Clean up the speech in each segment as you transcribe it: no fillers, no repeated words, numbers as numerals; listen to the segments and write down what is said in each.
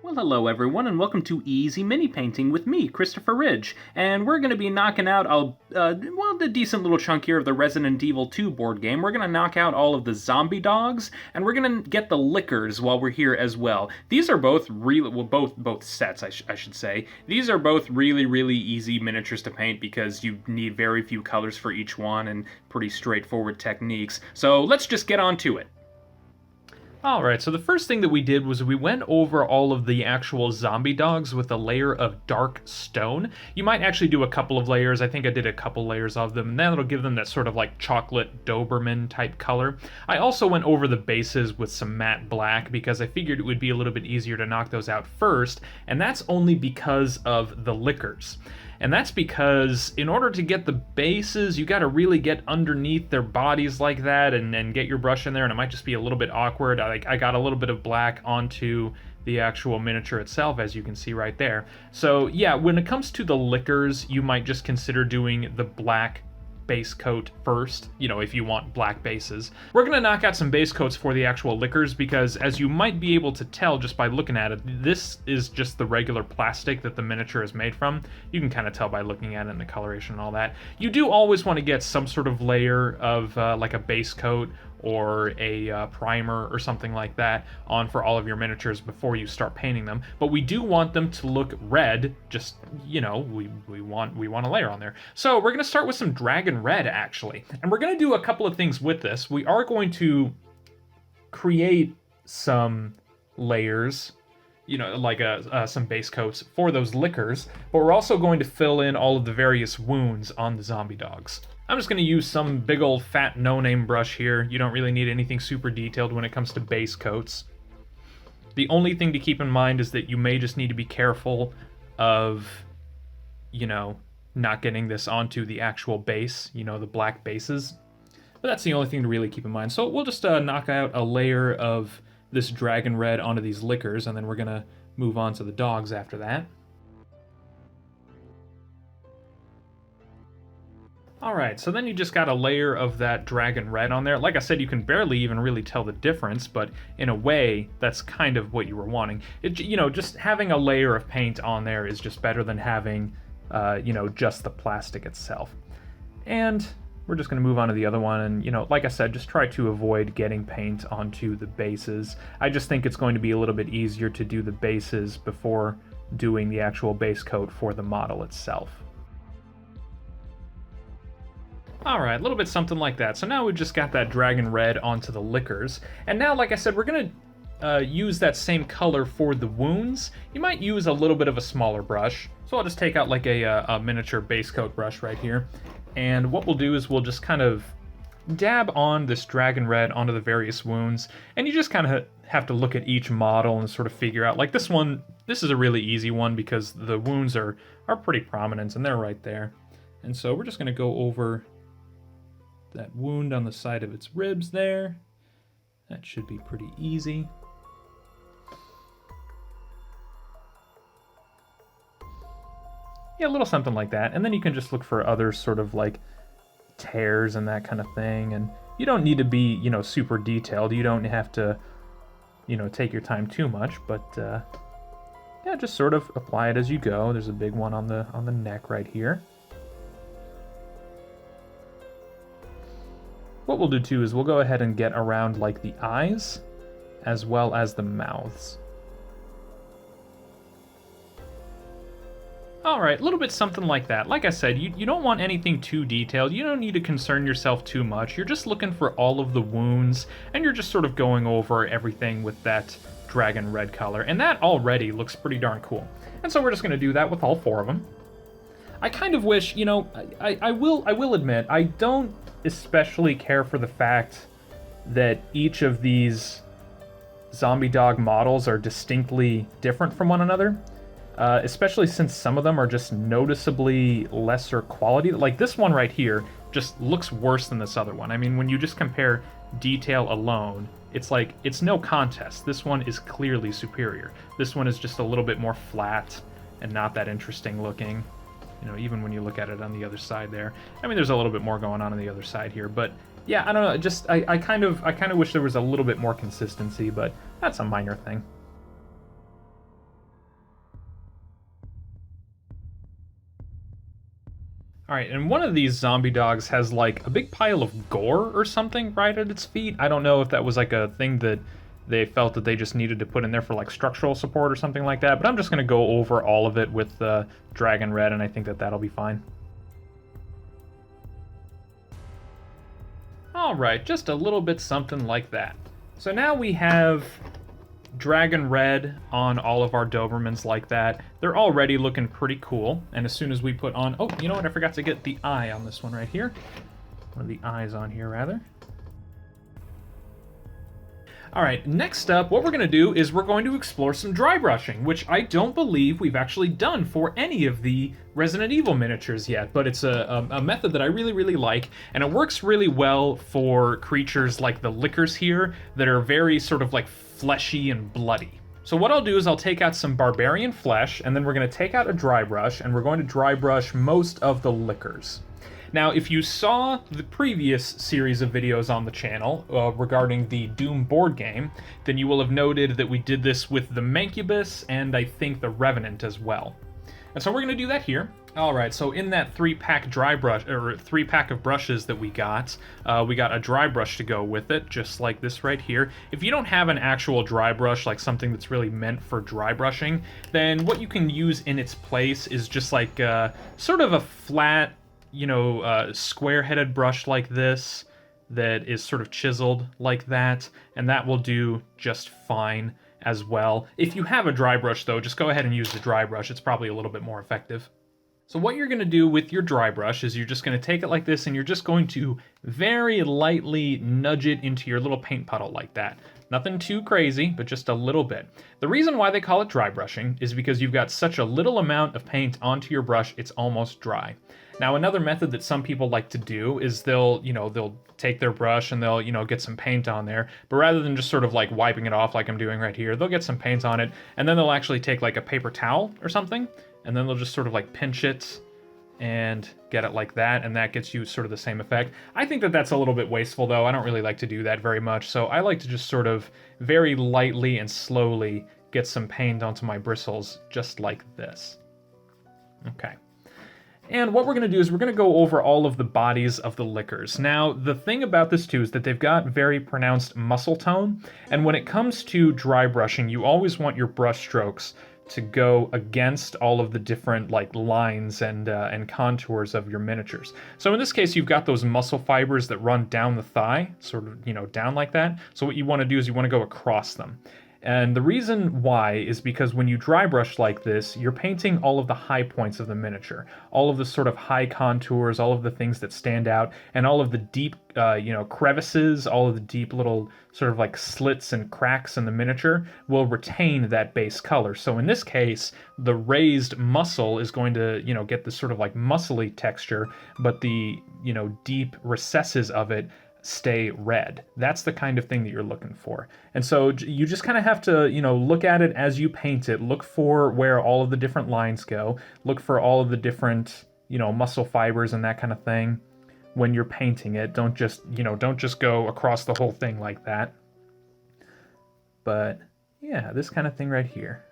Well, hello everyone, and welcome to Easy Mini Painting with me, Christopher Ridge. And we're going to be knocking out, the decent little chunk here of the Resident Evil 2 board game. We're going to knock out all of the zombie dogs, and we're going to get the lickers while we're here as well. These are both really, well, both sets, I should say. These are both really easy miniatures to paint because you need very few colors for each one and pretty straightforward techniques. So let's just get on to it. Alright, so the first thing that we did was we went over all of the actual zombie dogs with a layer of dark stone. You might actually do a couple of layers. I think I did a couple layers of them, and that'll give them that sort of like chocolate Doberman type color. I also went over the bases with some matte black because I figured it would be a little bit easier to knock those out first, and that's only because of the lickers. And that's because in order to get the bases, you got to really get underneath their bodies like that and get your brush in there, and it might just be a little bit awkward. I got a little bit of black onto the actual miniature itself, as you can see right there. So yeah, when it comes to the lickers, you might just consider doing the black base coat first, if you want black bases. We're going to knock out some base coats for the actual lickers because, as you might be able to tell just by looking at it, this is just the regular plastic that the miniature is made from. You can kind of tell by looking at it and the coloration and all that. You do always want to get some sort of layer of like a base coat or a primer or something like that on for all of your miniatures before you start painting them. But we do want them to look red, just, we want a layer on there. So we're going to start with some dragon red, actually. And we're going to do a couple of things with this. We are going to create some layers, like some base coats for those lickers, but we're also going to fill in all of the various wounds on the zombie dogs. I'm just going to use some big old fat no-name brush here. You don't really need anything super detailed when it comes to base coats. The only thing to keep in mind is that you may just need to be careful of, not getting this onto the actual base, the black bases. But that's the only thing to really keep in mind. So we'll just knock out a layer of this dragon red onto these lickers, and then we're going to move on to the dogs after that. Alright, so then you just got a layer of that dragon red on there. Like I said, you can barely even really tell the difference, but in a way, that's kind of what you were wanting. Just having a layer of paint on there is just better than having, just the plastic itself. And we're just going to move on to the other one, and, like I said, just try to avoid getting paint onto the bases. I just think it's going to be a little bit easier to do the bases before doing the actual base coat for the model itself. Alright, a little bit something like that. So now we've just got that dragon red onto the lickers. And now, like I said, we're going to use that same color for the wounds. You might use a little bit of a smaller brush. So I'll just take out like a miniature base coat brush right here. And what we'll do is we'll just kind of dab on this dragon red onto the various wounds. And you just kind of have to look at each model and sort of figure out, like this one, this is a really easy one because the wounds are pretty prominent and they're right there. And so we're just going to go over that wound on the side of its ribs there. That should be pretty easy. Yeah, a little something like that. And then you can just look for other sort of like tears and that kind of thing. And you don't need to be, super detailed. You don't have to, take your time too much, but yeah, just sort of apply it as you go. There's a big one on the neck right here. What we'll do too is we'll go ahead and get around like the eyes as well as the mouths. Alright, a little bit something like that. Like I said, you don't want anything too detailed. You don't need to concern yourself too much. You're just looking for all of the wounds, and you're just sort of going over everything with that dragon red color. And that already looks pretty darn cool. And so we're just going to do that with all four of them. I kind of wish, I will admit, I don't especially care for the fact that each of these zombie dog models are distinctly different from one another, especially since some of them are just noticeably lesser quality. Like this one right here just looks worse than this other one. I mean, when you just compare detail alone, it's like, it's no contest. This one is clearly superior. This one is just a little bit more flat and not that interesting looking. Even when you look at it on the other side there. I mean, there's a little bit more going on the other side here, but yeah, I don't know, just, I kind of wish there was a little bit more consistency, but that's a minor thing. All right, and one of these zombie dogs has like a big pile of gore or something right at its feet. I don't know if that was like a thing that they felt that they just needed to put in there for like structural support or something like that, but I'm just going to go over all of it with Dragon Red, and I think that that'll be fine. All right, just a little bit something like that. So now we have Dragon Red on all of our Dobermans like that. They're already looking pretty cool, and as soon as we put on... Oh, you know what? I forgot to get the eye on this one right here. One of the eyes on here, rather. All right, next up, what we're going to do is we're going to explore some dry brushing, which I don't believe we've actually done for any of the Resident Evil miniatures yet, but it's a method that I really, really like, and it works really well for creatures like the lickers here that are very sort of like fleshy and bloody. So what I'll do is I'll take out some Barbarian Flesh, and then we're going to take out a dry brush, and we're going to dry brush most of the lickers. Now, if you saw the previous series of videos on the channel regarding the Doom board game, then you will have noted that we did this with the Mancubus and I think the Revenant as well. And so we're going to do that here. All right, so in that 3-pack dry brush, or 3-pack of brushes that we got a dry brush to go with it, just like this right here. If you don't have an actual dry brush, like something that's really meant for dry brushing, then what you can use in its place is just like sort of a flat, you know, square-headed brush like this that is sort of chiseled like that, and that will do just fine as well. If you have a dry brush, though, just go ahead and use the dry brush. It's probably a little bit more effective. So what you're going to do with your dry brush is you're just going to take it like this, and you're just going to very lightly nudge it into your little paint puddle like that. Nothing too crazy, but just a little bit. The reason why they call it dry brushing is because you've got such a little amount of paint onto your brush, it's almost dry. Now, another method that some people like to do is they'll take their brush and they'll, get some paint on there, but rather than just sort of like wiping it off like I'm doing right here, they'll get some paint on it, and then they'll actually take like a paper towel or something, and then they'll just sort of like pinch it and get it like that, and that gets you sort of the same effect. I think that that's a little bit wasteful, though. I don't really like to do that very much, so I like to just sort of very lightly and slowly get some paint onto my bristles, just like this. Okay. And what we're going to do is we're going to go over all of the bodies of the lickers. Now, the thing about this too is that they've got very pronounced muscle tone, and when it comes to dry brushing, you always want your brush strokes to go against all of the different like lines and contours of your miniatures. So in this case, you've got those muscle fibers that run down the thigh, sort of, down like that. So what you want to do is you want to go across them. And the reason why is because when you dry brush like this, you're painting all of the high points of the miniature, all of the sort of high contours, all of the things that stand out, and all of the deep, crevices, all of the deep little sort of like slits and cracks in the miniature will retain that base color. So in this case, the raised muscle is going to, get this sort of like muscly texture, but the, deep recesses of it stay red. That's the kind of thing that you're looking for. And so you just kind of have to, look at it as you paint it. Look for where all of the different lines go. Look for all of the different, muscle fibers and that kind of thing when you're painting it. Don't just go across the whole thing like that. But yeah, this kind of thing right here.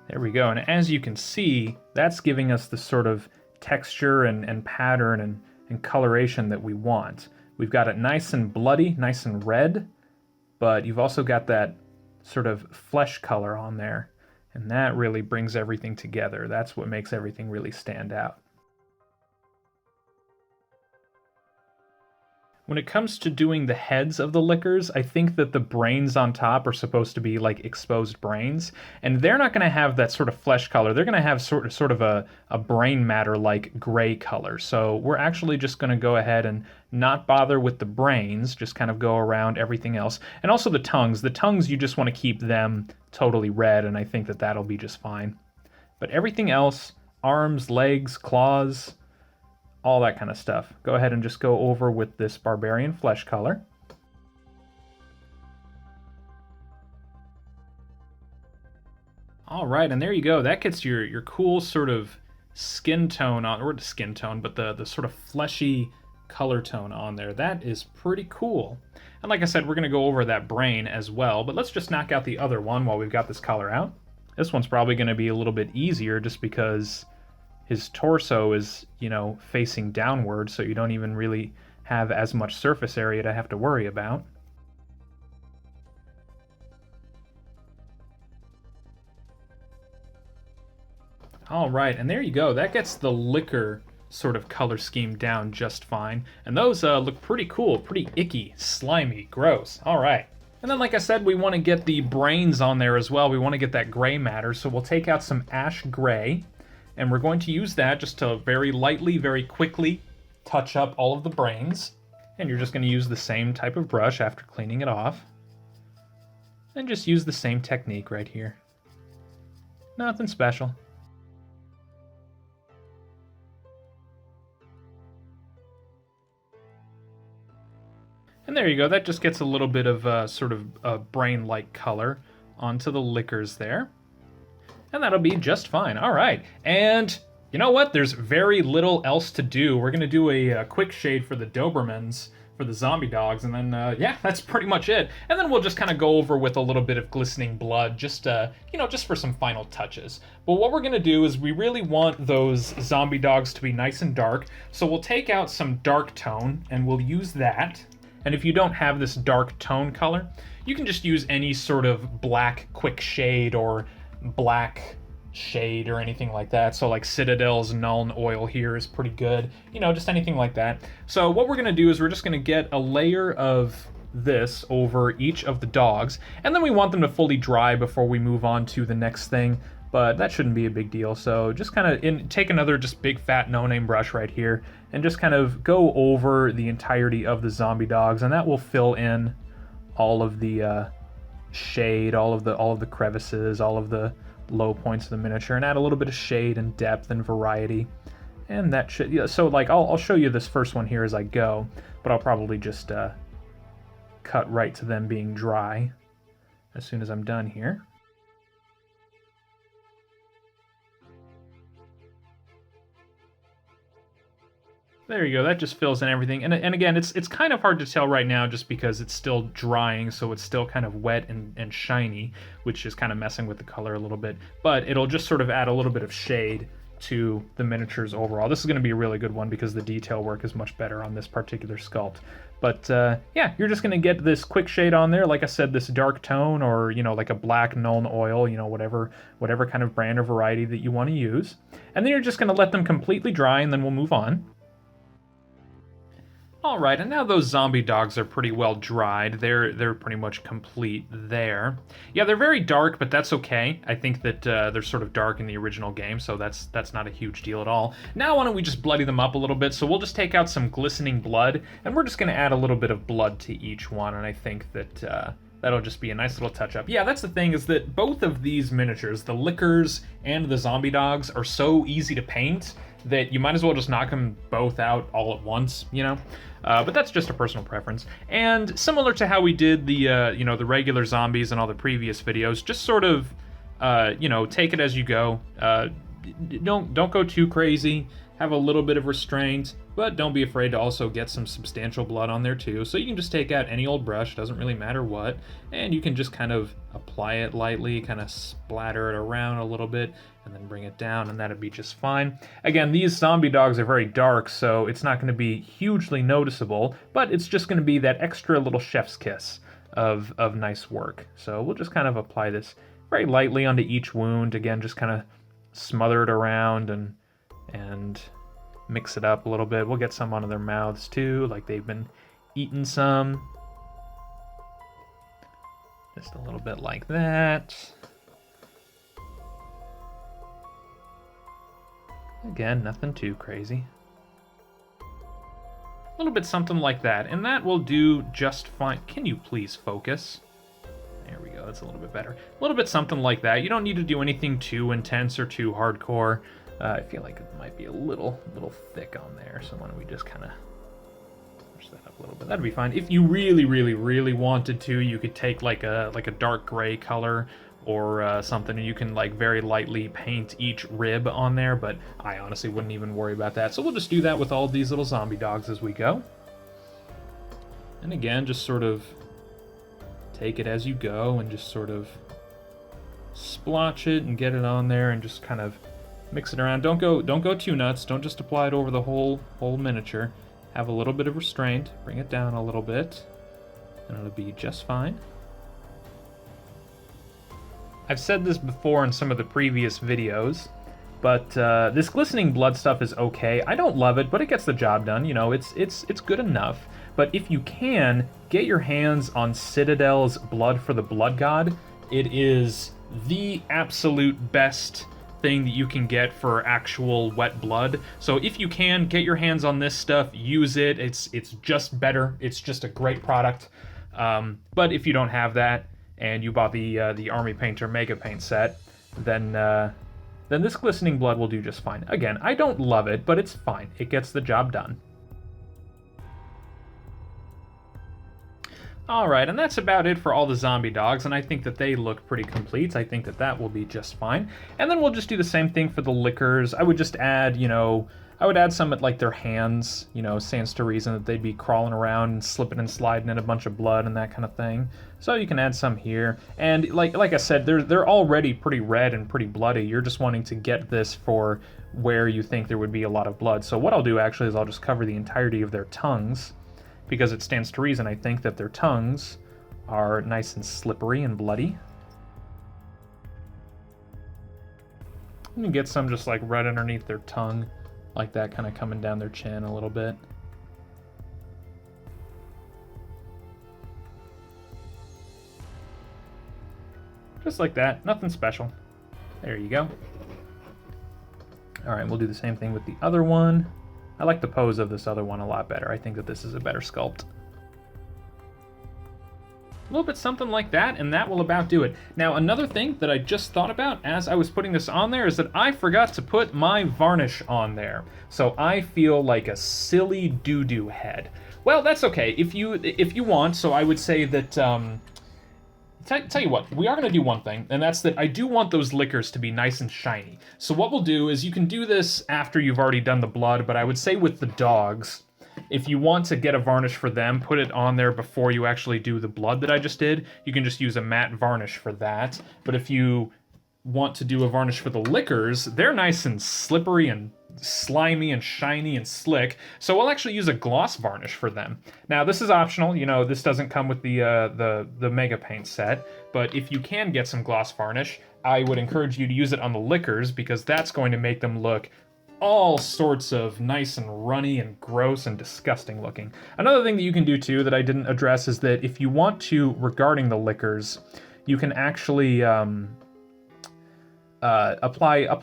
There we go, and as you can see, that's giving us the sort of texture and pattern and coloration that we want. We've got it nice and bloody, nice and red, but you've also got that sort of flesh color on there, and that really brings everything together. That's what makes everything really stand out. When it comes to doing the heads of the lickers, I think that the brains on top are supposed to be like exposed brains, and they're not going to have that sort of flesh color. They're going to have sort of a brain matter like gray color. So we're actually just going to go ahead and not bother with the brains, just kind of go around everything else. And also the tongues. The tongues, you just want to keep them totally red, and I think that that'll be just fine. But everything else, arms, legs, claws, all that kind of stuff, go ahead and just go over with this Barbarian Flesh color. All right, and there you go. That gets your cool sort of skin tone on, or skin tone, but the sort of fleshy color tone on there. That is pretty cool. And like I said, we're going to go over that brain as well, but let's just knock out the other one while we've got this color out. This one's probably going to be a little bit easier just because his torso is, you know, facing downward, so you don't even really have as much surface area to have to worry about. All right, and there you go. That gets the liquor sort of color scheme down just fine. And those look pretty cool, pretty icky, slimy, gross. All right. And then, like I said, we want to get the brains on there as well. We want to get that gray matter, so we'll take out some ash gray, and we're going to use that just to very lightly, very quickly touch up all of the brains. And you're just going to use the same type of brush after cleaning it off. And just use the same technique right here. Nothing special. And there you go, that just gets a little bit of sort of a brain-like color onto the liquors there. And that'll be just fine. All right, and you know what? There's very little else to do. We're gonna do a quick shade for the Dobermans, for the zombie dogs, and then, yeah, that's pretty much it. And then we'll just kind of go over with a little bit of glistening blood, just, you know, just for some final touches. But what we're gonna do is we really want those zombie dogs to be nice and dark, so we'll take out some dark tone, and we'll use that. And if you don't have this dark tone color, you can just use any sort of black Quickshade or black shade or anything like that. So like Citadel's Nuln Oil here is pretty good. You know, just anything like that. So what we're going to do is we're just going to get a layer of this over each of the dogs. And then we want them to fully dry before we move on to the next thing. But that shouldn't be a big deal. So just kind of take another just big fat no-name brush right here and just kind of go over the entirety of the zombie dogs, and that will fill in all of the shade, all of the crevices, all of the low points of the miniature, and add a little bit of shade and depth and variety. And that should, yeah, so like I'll show you this first one here as I go, but I'll probably just cut right to them being dry as soon as I'm done here. There you go, that just fills in everything. And again, it's kind of hard to tell right now just because it's still drying, so it's still kind of wet and shiny, which is kind of messing with the color a little bit. But it'll just sort of add a little bit of shade to the miniatures overall. This is going to be a really good one because the detail work is much better on this particular sculpt. But yeah, you're just going to get this quick shade on there. Like I said, this dark tone, or, you know, like a black Nuln Oil, you know, whatever kind of brand or variety that you want to use. And then you're just going to let them completely dry, and then we'll move on. Alright, and now those zombie dogs are pretty well dried. They're pretty much complete there. Yeah, they're very dark, but that's okay. I think that they're sort of dark in the original game, so that's not a huge deal at all. Now why don't we just bloody them up a little bit? So we'll just take out some glistening blood, and we're just going to add a little bit of blood to each one, and I think that that'll just be a nice little touch-up. Yeah, that's the thing, is that both of these miniatures, the lickers and the zombie dogs, are so easy to paint that you might as well just knock them both out all at once, you know? But that's just a personal preference. And similar to how we did the, you know, the regular zombies in all the previous videos, just sort of, you know, take it as you go. Don't go too crazy. Have a little bit of restraint, but don't be afraid to also get some substantial blood on there too. So you can just take out any old brush, doesn't really matter what, and you can just kind of apply it lightly, kind of splatter it around a little bit, and then bring it down, and that'd be just fine. Again, these zombie dogs are very dark, so it's not going to be hugely noticeable, but it's just going to be that extra little chef's kiss of nice work. So we'll just kind of apply this very lightly onto each wound. Again, just kind of smother it around and mix it up a little bit. We'll get some onto their mouths too, like they've been eating some. Just a little bit like that. Again, nothing too crazy. A little bit something like that, and that will do just fine. Can you please focus? There we go, that's a little bit better. A little bit something like that. You don't need to do anything too intense or too hardcore. I feel like it might be a little thick on there, so why don't we just kind of push that up a little bit. That'd be fine. If you really wanted to, you could take like a dark gray color or something, and you can like very lightly paint each rib on there, but I honestly wouldn't even worry about that. So we'll just do that with all of these little zombie dogs as we go. And again, just sort of take it as you go and just sort of splotch it and get it on there and just kind of mix it around. Don't go too nuts. Don't just apply it over the whole miniature. Have a little bit of restraint. Bring it down a little bit, and it'll be just fine. I've said this before in some of the previous videos, but this glistening blood stuff is okay. I don't love it, but it gets the job done. You know, it's good enough. But if you can, get your hands on Citadel's Blood for the Blood God. It is the absolute best thing that you can get for actual wet blood. So if you can, get your hands on this stuff, use it. It's just better. It's just a great product. But if you don't have that, and you bought the Army Painter Mega Paint set, then this Glistening Blood will do just fine. Again, I don't love it, but it's fine. It gets the job done. Alright, and that's about it for all the zombie dogs, and I think that they look pretty complete. I think that that will be just fine. And then we'll just do the same thing for the lickers. I would just add, you know, I would add some at like their hands, you know, stands to reason that they'd be crawling around and slipping and sliding in a bunch of blood and that kind of thing. So you can add some here. And like I said, they're already pretty red and pretty bloody. You're just wanting to get this for where you think there would be a lot of blood. So what I'll do actually is I'll just cover the entirety of their tongues, because it stands to reason I think that their tongues are nice and slippery and bloody. And you get some just like right underneath their tongue, like that, kind of coming down their chin a little bit. Just like that, nothing special. There you go. All right, we'll do the same thing with the other one. I like the pose of this other one a lot better. I think that this is a better sculpt. A little bit something like that, and that will about do it. Now, another thing that I just thought about as I was putting this on there is that I forgot to put my varnish on there. So I feel like a silly doo-doo head. Well, that's okay. If you want, so I would say that... Tell you what, we are going to do one thing, and that's that I do want those liquors to be nice and shiny. So what we'll do is you can do this after you've already done the blood, but I would say with the dogs, if you want to get a varnish for them, put it on there before you actually do the blood that I just did. You can just use a matte varnish for that. But if you want to do a varnish for the liquors, they're nice and slippery and slimy and shiny and slick, so we'll actually use a gloss varnish for them. Now this is optional, you know, this doesn't come with the Mega Paint set, but if you can get some gloss varnish, I would encourage you to use it on the liquors, because that's going to make them look all sorts of nice and runny and gross and disgusting looking. Another thing that you can do too that I didn't address is that if you want to, regarding the liquors, you can actually apply a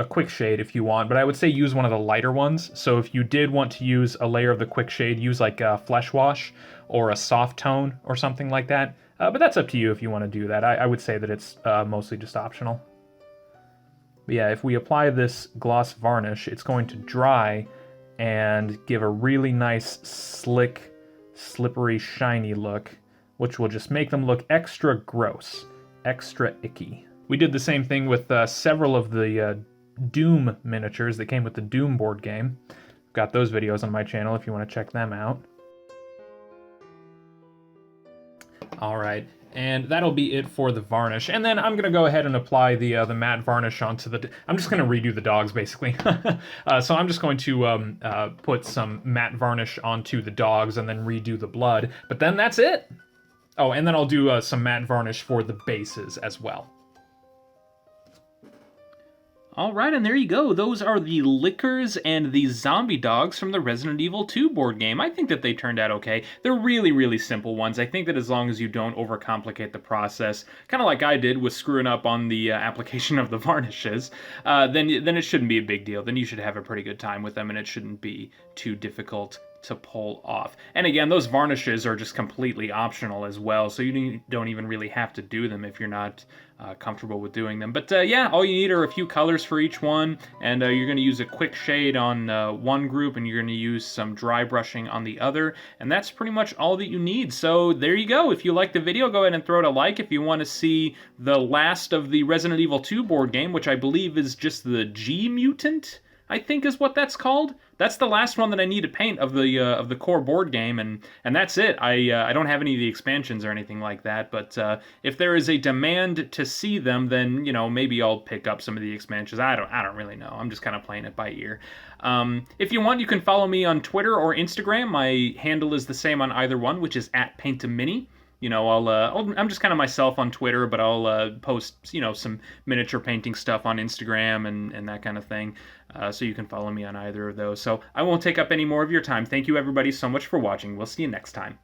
Quickshade if you want, but I would say use one of the lighter ones. So if you did want to use a layer of the Quickshade, use like a Flesh Wash or a Soft Tone or something like that. But that's up to you if you want to do that. I would say that it's mostly just optional. But yeah, if we apply this gloss varnish, it's going to dry and give a really nice, slick, slippery, shiny look, which will just make them look extra gross, extra icky. We did the same thing with several of the Doom miniatures that came with the Doom board game. Got those videos on my channel if you want to check them out. All right, and that'll be it for the varnish. And then I'm going to go ahead and apply the matte varnish onto the... I'm just going to redo the dogs, basically. So I'm just going to put some matte varnish onto the dogs and then redo the blood. But then that's it. Oh, and then I'll do some matte varnish for the bases as well. Alright, and there you go. Those are the liquors and the zombie dogs from the Resident Evil 2 board game. I think that they turned out okay. They're really, really simple ones. I think that as long as you don't overcomplicate the process, kind of like I did with screwing up on the application of the varnishes, then it shouldn't be a big deal. Then you should have a pretty good time with them, and it shouldn't be too difficult to pull off. And again, those varnishes are just completely optional as well, so you don't even really have to do them if you're not comfortable with doing them. But yeah, all you need are a few colors for each one, and you're going to use a Quickshade on one group, and you're going to use some dry brushing on the other, and that's pretty much all that you need. So there you go. If you like the video, go ahead and throw it a like. If you want to see the last of the Resident Evil 2 board game, which I believe is just the G Mutant, I think is what that's called. That's the last one that I need to paint of the core board game, and that's it. I don't have any of the expansions or anything like that. But if there is a demand to see them, then maybe I'll pick up some of the expansions. I don't really know. I'm just kind of playing it by ear. If you want, you can follow me on Twitter or Instagram. My handle is the same on either one, which is @PaintAMini. I'm just kind of myself on Twitter, but I'll post, some miniature painting stuff on Instagram and that kind of thing. So you can follow me on either of those. So I won't take up any more of your time. Thank you, everybody, so much for watching. We'll see you next time.